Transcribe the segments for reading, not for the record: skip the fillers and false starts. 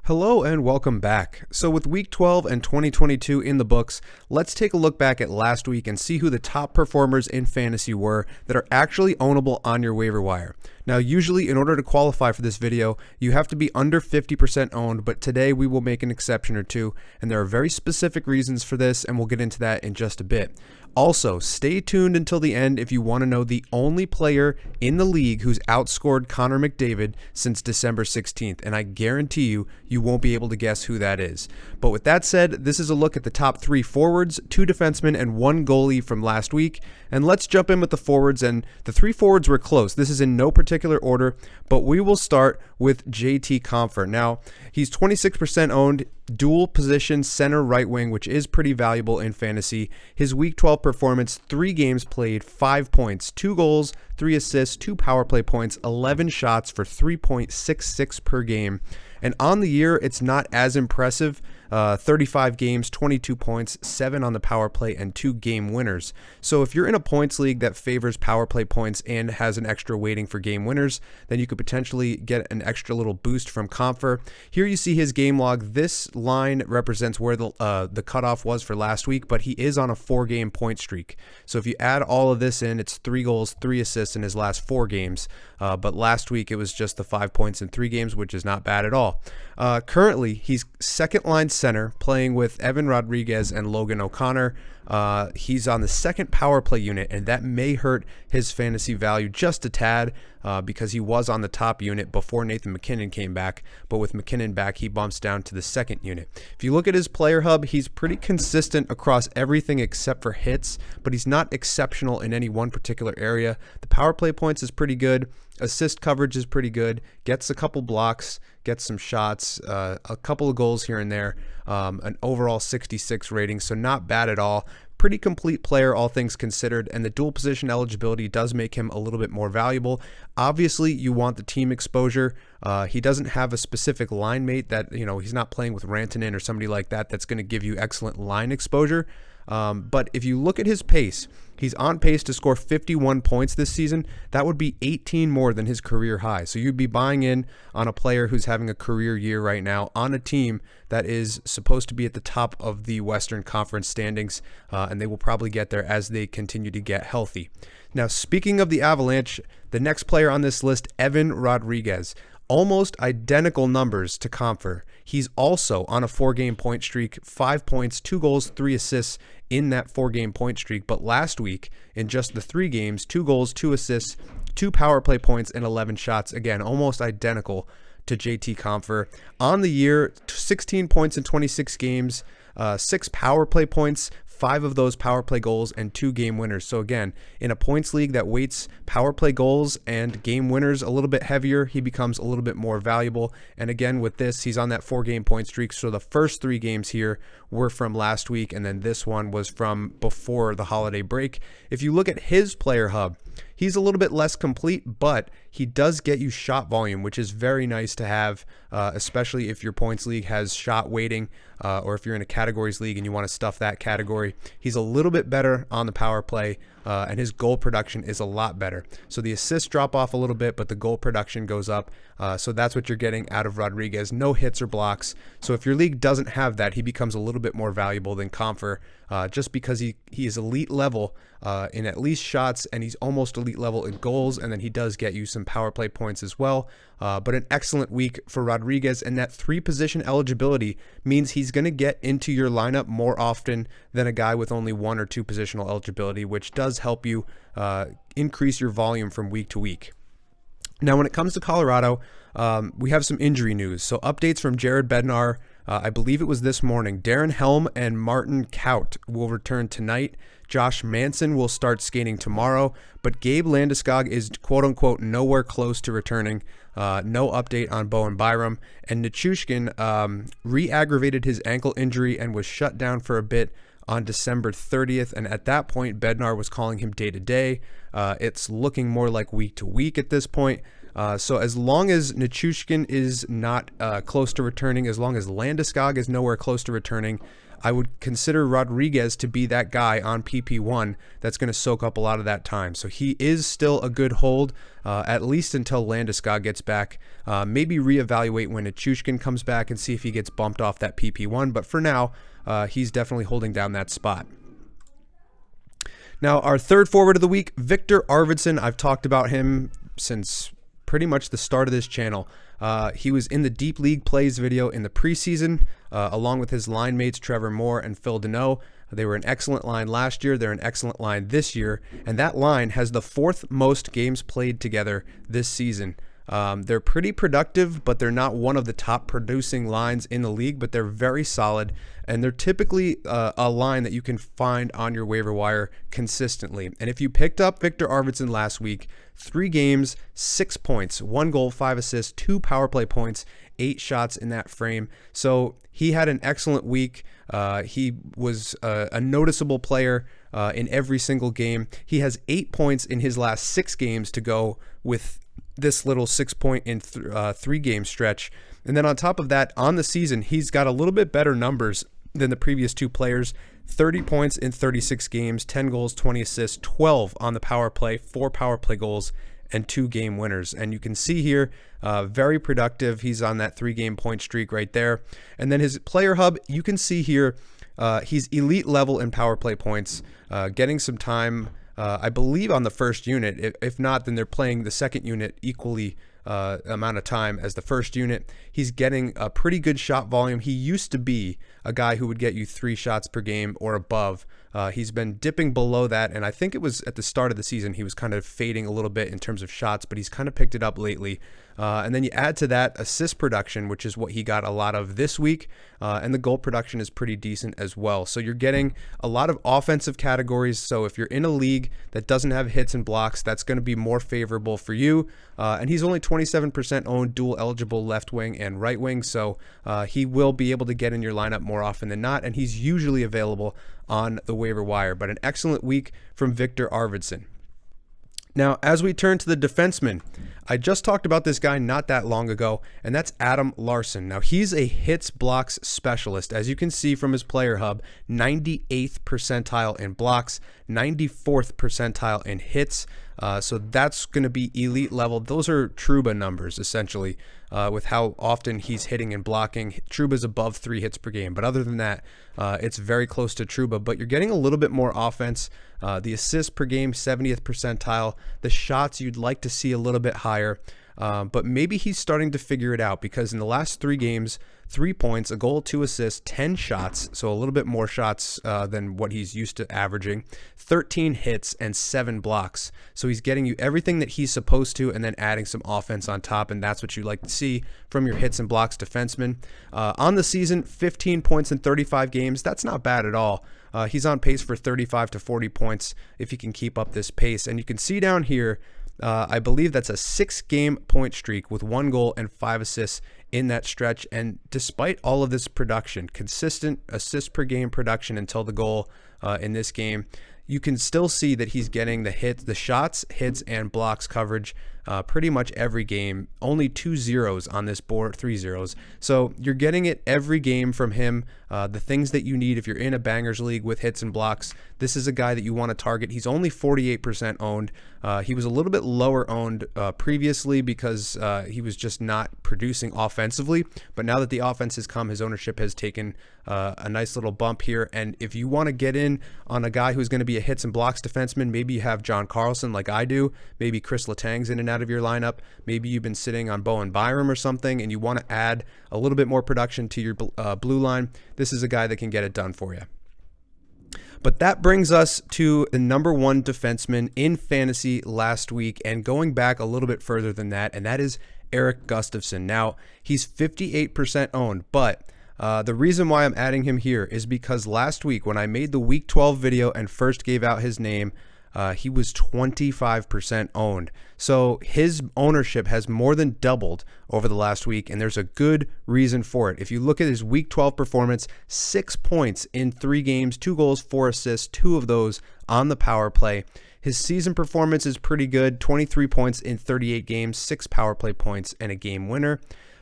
Hello and welcome back. So with week 12 and 2022 in the books, let's take a look back at last week and see who the top performers in fantasy were that are actually ownable on your waiver wire. Now, usually in order to qualify for this video, you have to be under 50% owned, but today we will make an exception or two, and there are very specific reasons for this, and we'll get into that in just a bit. Also, stay tuned until the end if you want to know the only player in the league who's outscored Connor McDavid since December 16th, and I guarantee you won't be able to guess who that is. But with that said, this is a look at the top 3 forwards, 2 defensemen, and 1 goalie from last week. And let's jump in with the forwards, and the 3 forwards were close. This is in no particular order, but we will start with JT Compher. Now, he's 26% owned, dual position center right wing, which is pretty valuable in fantasy. His week 12 performance, 3 games played, 5 points, 2 goals, 3 assists, 2 power play points, 11 shots for 3.66 per game. And on the year, it's not as impressive. 35 games, 22 points, 7 on the power play, and 2 game winners. So if you're in a points league that favors power play points and has an extra weighting for game winners, then you could potentially get an extra little boost from Compher. Here you see his game log. This line represents where the cutoff was for last week, but he is on a 4-game point streak. So if you add all of this in, it's 3 goals, 3 assists in his last 4 games. But last week it was just the 5 points in 3 games, which is not bad at all. Currently, he's second line center playing with Evan Rodrigues and Logan O'Connor. He's on the second power play unit, and that may hurt his fantasy value just a tad because he was on the top unit before Nathan MacKinnon came back. But with MacKinnon back, he bumps down to the second unit. If you look at his player hub, he's pretty consistent across everything except for hits, but he's not exceptional in any one particular area. The power play points is pretty good. Assist coverage is pretty good, gets a couple blocks, gets some shots, a couple of goals here and there, an overall 66 rating, so not bad at all. Pretty complete player, all things considered, and the dual position eligibility does make him a little bit more valuable. Obviously, you want the team exposure. He doesn't have a specific line mate that, he's not playing with Rantanen or somebody like that that's going to give you excellent line exposure. But if you look at his pace, he's on pace to score 51 points this season. That would be 18 more than his career high. So you'd be buying in on a player who's having a career year right now on a team that is supposed to be at the top of the Western Conference standings, and they will probably get there as they continue to get healthy. Now, speaking of the Avalanche, the next player on this list, Evan Rodrigues. Almost identical numbers to Compher. He's also on a 4-game point streak, 5 points, 2 goals, 3 assists in that 4-game point streak. But last week, in just the 3 games, 2 goals, 2 assists, 2 power play points, and 11 shots. Again, almost identical to JT Compher. On the year, 16 points in 26 games, 6 power play points, 5 of those power play goals, and 2 game winners. So again, in a points league that weights power play goals and game winners a little bit heavier, he becomes a little bit more valuable. And again, with this, he's on that 4-game point streak. So the first 3 games here were from last week, and then this one was from before the holiday break. If you look at his player hub, he's a little bit less complete, but he does get you shot volume, which is very nice to have, especially if your points league has shot weighting, or if you're in a categories league and you want to stuff that category. He's a little bit better on the power play, and his goal production is a lot better. So the assists drop off a little bit, but the goal production goes up. So that's what you're getting out of Rodrigues. No hits or blocks. So if your league doesn't have that, he becomes a little bit more valuable than Compher, just because he is elite level in at least shots, and he's almost elite level in goals, and then he does get you some power play points as well. But an excellent week for Rodrigues, and that 3-position eligibility means he's going to get into your lineup more often than a guy with only 1 or 2 positional eligibility, which does help you increase your volume from week to week. Now, when it comes to Colorado, we have some injury news. So updates from Jared Bednar. I believe it was this morning. Darren Helm and Martin Kaut will return tonight. Josh Manson will start skating tomorrow, but Gabe Landeskog is quote-unquote nowhere close to returning. No update on Bowen Byram. And Nichushkin re-aggravated his ankle injury and was shut down for a bit on December 30th, and at that point, Bednar was calling him day-to-day. It's looking more like week-to-week at this point. So as long as Nichushkin is not close to returning, as long as Landeskog is nowhere close to returning, I would consider Rodrigues to be that guy on PP1 that's going to soak up a lot of that time. So he is still a good hold, at least until Landeskog gets back. Maybe reevaluate when Nichushkin comes back and see if he gets bumped off that PP1. But for now, he's definitely holding down that spot. Now, our third forward of the week, Victor Arvidsson. I've talked about him since pretty much the start of this channel. He was in the Deep League Plays video in the preseason, along with his line mates Trevor Moore and Phil Deneau. They were an excellent line last year. They're an excellent line this year. And that line has the 4th most games played together this season. They're pretty productive, but they're not one of the top producing lines in the league, but they're very solid. And they're typically a line that you can find on your waiver wire consistently. And if you picked up Victor Arvidsson last week, 3 games, 6 points, 1 goal, 5 assists, 2 power play points, 8 shots in that frame. So he had an excellent week. He was a noticeable player in every single game. He has 8 points in his last 6 games to go with this little 6-point in 3-game stretch. And then on top of that, on the season, he's got a little bit better numbers than the previous 2 players. 30 points in 36 games, 10 goals, 20 assists, 12 on the power play, 4 power play goals, and 2 game winners. And you can see here, very productive. He's on that 3-game point streak right there. And then his player hub, you can see here, he's elite level in power play points, getting some time, I believe, on the first unit. If not, then they're playing the second unit equally amount of time as the first unit. He's getting a pretty good shot volume. He used to be a guy who would get you 3 shots per game or above. He's been dipping below that, and I think it was at the start of the season he was kind of fading a little bit in terms of shots, but he's kind of picked it up lately. And then you add to that assist production, which is what he got a lot of this week, and the goal production is pretty decent as well. So you're getting a lot of offensive categories. So if you're in a league that doesn't have hits and blocks, that's going to be more favorable for you. And he's only 27% owned, dual eligible left wing and right wing, so he will be able to get in your lineup more often than not, and he's usually available on the waiver wire. But an excellent week from Victor Arvidsson. Now, as we turn to the defenseman, I just talked about this guy not that long ago, and that's Adam Larsson. Now, he's a hits blocks specialist. As you can see from his player hub, 98th percentile in blocks, 94th percentile in hits. So that's going to be elite level. Those are Trouba numbers, essentially, with how often he's hitting and blocking. Trouba's above 3 hits per game, but other than that, it's very close to Trouba. But you're getting a little bit more offense. The assists per game, 70th percentile. The shots, you'd like to see a little bit higher. But maybe he's starting to figure it out, because in the last 3 games, 3 points, a goal, 2 assists, 10 shots, so a little bit more shots than what he's used to averaging, 13 hits, and 7 blocks. So he's getting you everything that he's supposed to, and then adding some offense on top, and that's what you like to see from your hits and blocks defenseman. On the season, 15 points in 35 games. That's not bad at all. He's on pace for 35 to 40 points if he can keep up this pace. And you can see down here, I believe that's a 6-game point streak with 1 goal and 5 assists in that stretch. And despite all of this production, consistent assist per game production until the goal in this game, you can still see that he's getting the hits, the shots, hits, and blocks coverage pretty much every game. Only 2 zeros on this board, 3 zeros. So you're getting it every game from him. The things that you need if you're in a bangers league with hits and blocks, this is a guy that you want to target. He's only 48% owned. He was a little bit lower owned previously because he was just not producing offensively. But now that the offense has come, his ownership has taken a nice little bump here. And if you want to get in on a guy who's going to be a hits and blocks defenseman, maybe you have John Carlson like I do. Maybe Chris Letang's in and out of your lineup. Maybe you've been sitting on Bowen Byram or something, and you want to add a little bit more production to your blue line. This is a guy that can get it done for you. But that brings us to the number 1 defenseman in fantasy last week, and going back a little bit further than that, and that is Erik Gustafsson. Now, he's 58% owned, but the reason why I'm adding him here is because last week when I made the Week 12 video and first gave out his name, he was 25% owned. So his ownership has more than doubled over the last week, and there's a good reason for it. If you look at his Week 12 performance, 6 points in 3 games, 2 goals, 4 assists, 2 of those on the power play. His season performance is pretty good, 23 points in 38 games, 6 power play points, and a game winner.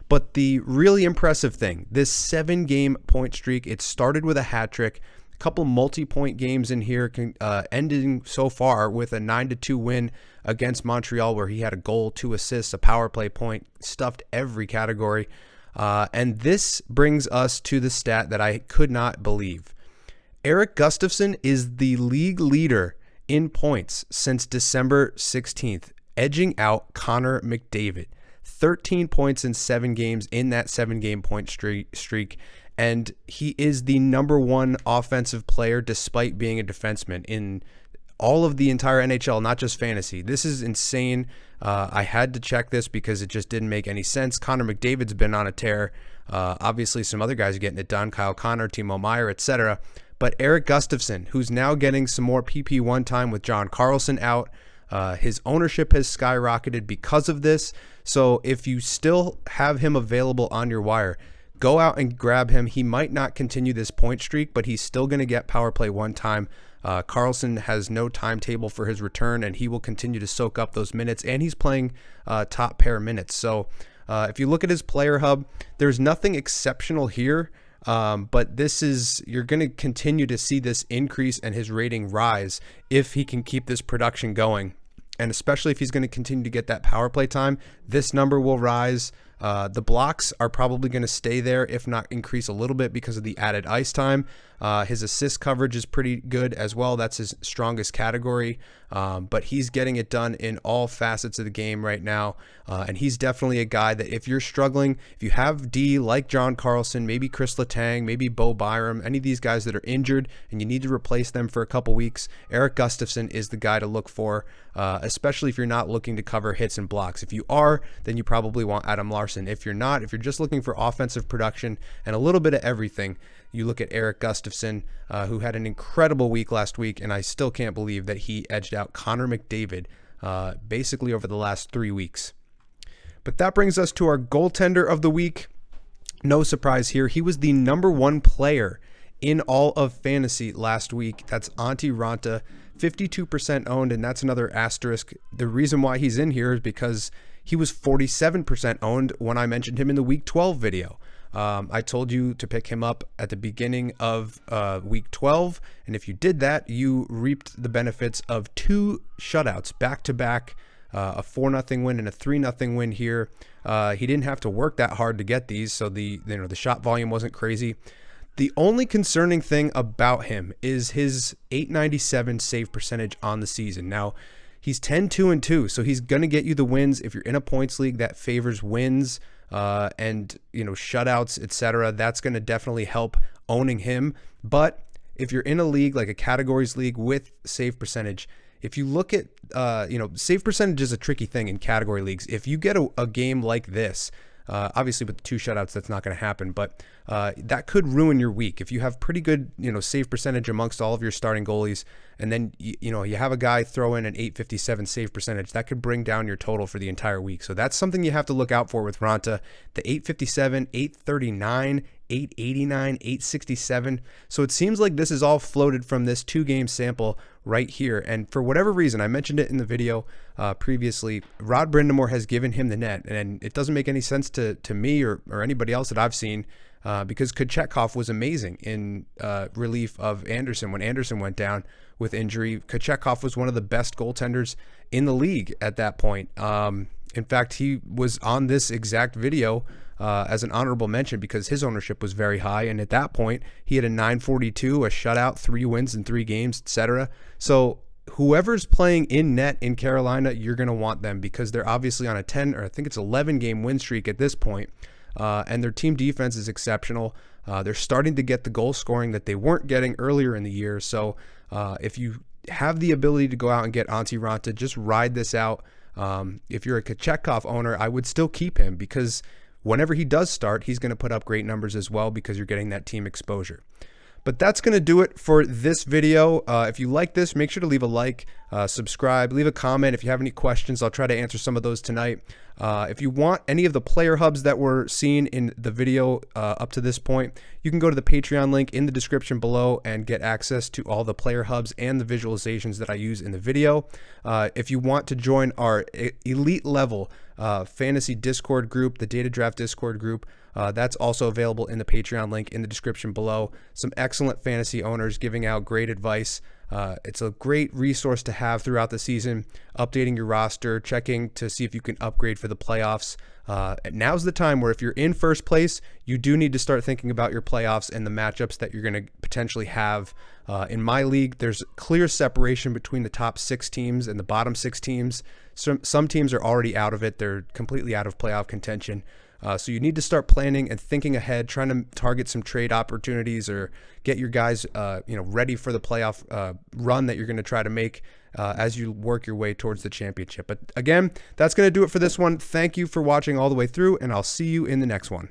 But the really impressive thing, this 7-game point streak, it started with a hat trick, a couple multi-point games in here, ending so far with a 9-2 win against Montreal, where he had a goal, 2 assists, a power play point, stuffed every category. And this brings us to the stat that I could not believe. Erik Gustafsson is the league leader in points since December 16th, edging out Connor McDavid. 13 points in 7 games in that 7-game point streak. And he is the #1 offensive player despite being a defenseman in all of the entire NHL, not just fantasy. This is insane. I had to check this because it just didn't make any sense. Connor McDavid's been on a tear. Obviously, some other guys are getting it done. Kyle Connor, Timo Meier, etc. But Erik Gustafsson, who's now getting some more PP1 time with John Carlson out, his ownership has skyrocketed because of this. So if you still have him available on your wire, go out and grab him. He might not continue this point streak, but he's still going to get power play 1 time. Carlson has no timetable for his return, and he will continue to soak up those minutes, and he's playing top pair minutes. So if you look at his player hub, there's nothing exceptional here, but you're going to continue to see this increase and his rating rise if he can keep this production going. And especially if he's going to continue to get that power play time, this number will rise. The blocks are probably going to stay there, if not increase a little bit because of the added ice time. His assist coverage is pretty good as well. That's his strongest category. But he's getting it done in all facets of the game right now. And he's definitely a guy that if you're struggling, if you have D like John Carlson, maybe Chris Letang, maybe Bo Byram, any of these guys that are injured and you need to replace them for a couple weeks, Erik Gustafsson is the guy to look for, especially if you're not looking to cover hits and blocks. If you are, then you probably want Adam Larsson. If you're not, if you're just looking for offensive production and a little bit of everything, you look at Erik Gustafsson, who had an incredible week last week, and I still can't believe that he edged out Connor McDavid basically over the last 3 weeks. But that brings us to our goaltender of the week. No surprise here. He was the #1 player in all of fantasy last week. That's Antti Raanta, 52% owned, and that's another asterisk. The reason why he's in here is because he was 47% owned when I mentioned him in the Week 12 video. I told you to pick him up at the beginning of Week 12, and if you did that, you reaped the benefits of 2 shutouts back-to-back, a 4-0 win and a 3-0 win here. He didn't have to work that hard to get these, so the shot volume wasn't crazy. The only concerning thing about him is his .897 save percentage on the season. Now, he's 10-2-2, so he's going to get you the wins. If you're in a points league that favors wins and shutouts, etc., that's going to definitely help owning him. But if you're in a league like a categories league with save percentage, if you look at save percentage is a tricky thing in category leagues. If you get a game like this, obviously with the 2 shutouts, that's not going to happen, but that could ruin your week. If you have pretty good, save percentage amongst all of your starting goalies, and then, you have a guy throw in an .857 save percentage, that could bring down your total for the entire week. So that's something you have to look out for with Raanta. The .857, .839, .889, .867. So it seems like this is all floated from this 2-game sample right here. And for whatever reason, I mentioned it in the video previously, Rod Brind'Amour has given him the net, and it doesn't make any sense to me or anybody else that I've seen, because Kochetkov was amazing in relief of Anderson. When Anderson went down with injury, Kochetkov was one of the best goaltenders in the league at that point. In fact, he was on this exact video as an honorable mention because his ownership was very high, and at that point he had a .942, a shutout, 3 wins in 3 games, etc. So whoever's playing in net in Carolina, you're going to want them because they're obviously on a 10 or I think it's 11-game win streak at this point, and their team defense is exceptional. They're starting to get the goal scoring that they weren't getting earlier in the year. So if you have the ability to go out and get Antti Raanta, just ride this out. If you're a Kochetkov owner, I would still keep him because whenever he does start, he's going to put up great numbers as well because you're getting that team exposure. But that's going to do it for this video. If you like this, make sure to leave a like, subscribe, leave a comment. If you have any questions, I'll try to answer some of those tonight. If you want any of the player hubs that were seen in the video up to this point, you can go to the Patreon link in the description below and get access to all the player hubs and the visualizations that I use in the video. If you want to join our elite level fantasy Discord group, the Data Draft Discord group. That's also available in the Patreon link in the description below. Some excellent fantasy owners giving out great advice. It's a great resource to have throughout the season, updating your roster, checking to see if you can upgrade for the playoffs. Now's the time where if you're in first place, you do need to start thinking about your playoffs and the matchups that you're going to potentially have. In my league, there's clear separation between the top 6 teams and the bottom 6 teams. Some teams are already out of it. They're completely out of playoff contention. So you need to start planning and thinking ahead, trying to target some trade opportunities or get your guys, ready for the playoff run that you're going to try to make as you work your way towards the championship. But again, that's going to do it for this one. Thank you for watching all the way through, and I'll see you in the next one.